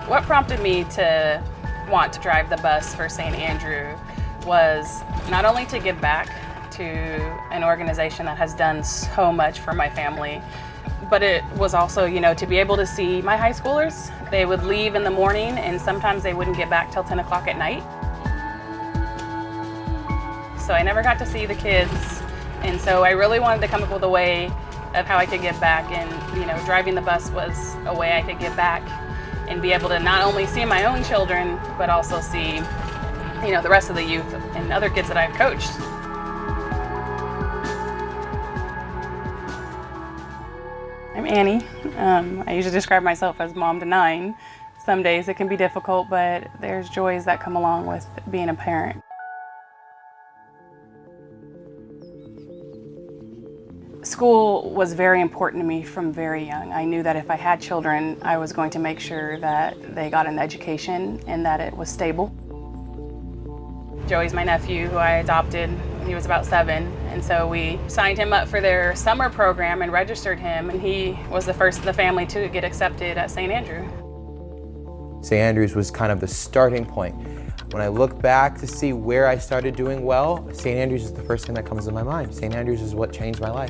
What prompted me to want to drive the bus for St. Andrew was not only to give back to an organization that has done so much for my family, but it was also, to be able to see my high schoolers. They would leave in the morning and sometimes they wouldn't get back till 10 o'clock at night. So I never got to see the kids. And so I really wanted to come up with a way of how I could give back. And, driving the bus was a way I could give back and be able to not only see my own children, but also see, the rest of the youth and other kids that I've coached. I'm Annie. I usually describe myself as mom to 9. Some days it can be difficult, but there's joys that come along with being a parent. School was very important to me from very young. I knew that if I had children, I was going to make sure that they got an education and that it was stable. Joey's my nephew who I adopted when he was about 7, and so we signed him up for their summer program and registered him, and he was the first in the family to get accepted at St. Andrew. St. Andrews was kind of the starting point. When I look back to see where I started doing well, St. Andrews is the first thing that comes to my mind. St. Andrews is what changed my life.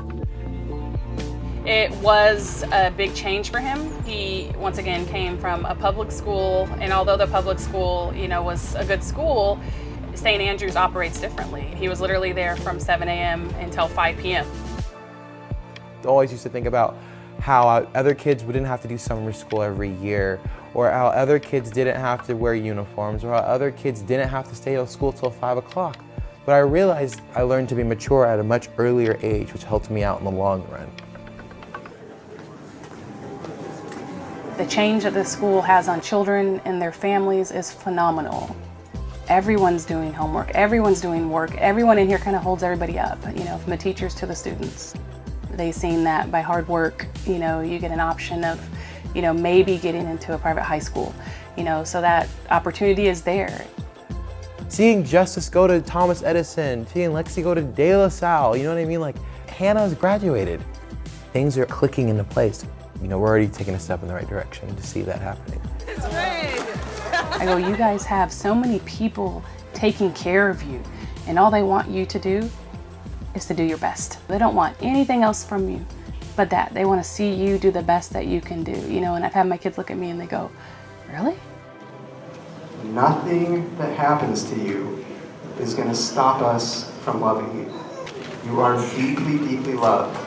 It was a big change for him. He, once again, came from a public school, and although the public school, was a good school, St. Andrews operates differently. He was literally there from 7 a.m. until 5 p.m. I always used to think about how other kids wouldn't have to do summer school every year, or how other kids didn't have to wear uniforms, or how other kids didn't have to stay at school till 5 o'clock. But I realized I learned to be mature at a much earlier age, which helped me out in the long run. The change that this school has on children and their families is phenomenal. Everyone's doing homework, everyone's doing work, everyone in here kind of holds everybody up, from the teachers to the students. They've seen that by hard work, you get an option of, maybe getting into a private high school, so that opportunity is there. Seeing Justice go to Thomas Edison, seeing Lexi go to De La Salle, you know what I mean? Like, Hannah's graduated. Things are clicking into place. We're already taking a step in the right direction to see that happening. It's great. I go, you guys have so many people taking care of you, and all they want you to do is to do your best. They don't want anything else from you but that. They want to see you do the best that you can do, and I've had my kids look at me and they go, really? Nothing that happens to you is going to stop us from loving you. You are deeply, deeply loved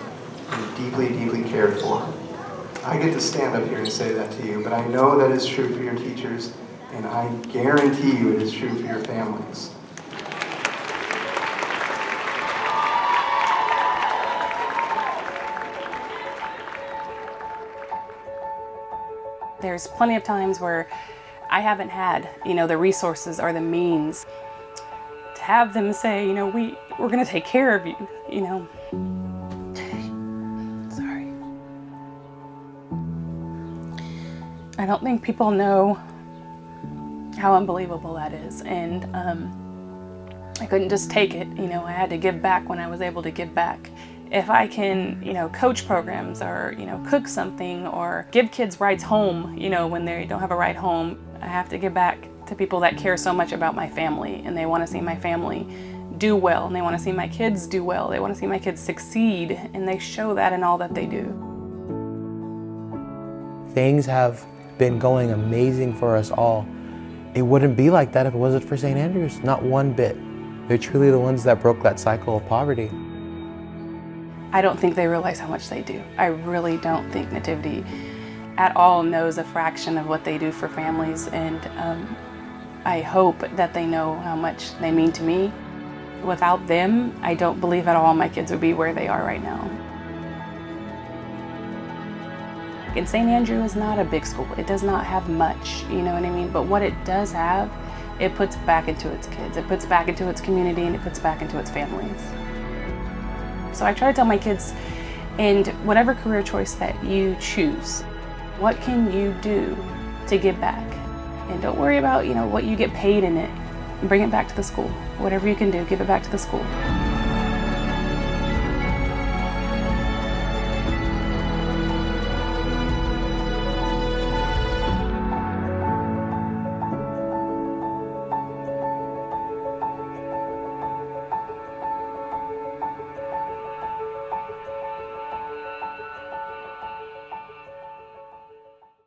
and deeply, deeply cared for. I get to stand up here and say that to you, but I know that is true for your teachers, and I guarantee you it is true for your families. There's plenty of times where I haven't had, the resources or the means to have them say, we're going to take care of you, Sorry. I don't think people know how unbelievable that is, and I couldn't just take it, I had to give back when I was able to give back. If I can, coach programs or, cook something or give kids rides home, when they don't have a ride home, I have to give back to people that care so much about my family, and they want to see my family do well, and they want to see my kids do well. They want to see my kids succeed, and they show that in all that they do. Things have been going amazing for us all. It wouldn't be like that if it wasn't for St. Andrews, not one bit. They're truly the ones that broke that cycle of poverty. I don't think they realize how much they do. I really don't think Nativity at all knows a fraction of what they do for families, and I hope that they know how much they mean to me. Without them, I don't believe at all my kids would be where they are right now. And St. Andrew is not a big school. It does not have much, you know what I mean? But what it does have, it puts back into its kids. It puts back into its community, and it puts back into its families. So I try to tell my kids, and whatever career choice that you choose, what can you do to give back? And don't worry about, what you get paid in it. Bring it back to the school. Whatever you can do, give it back to the school.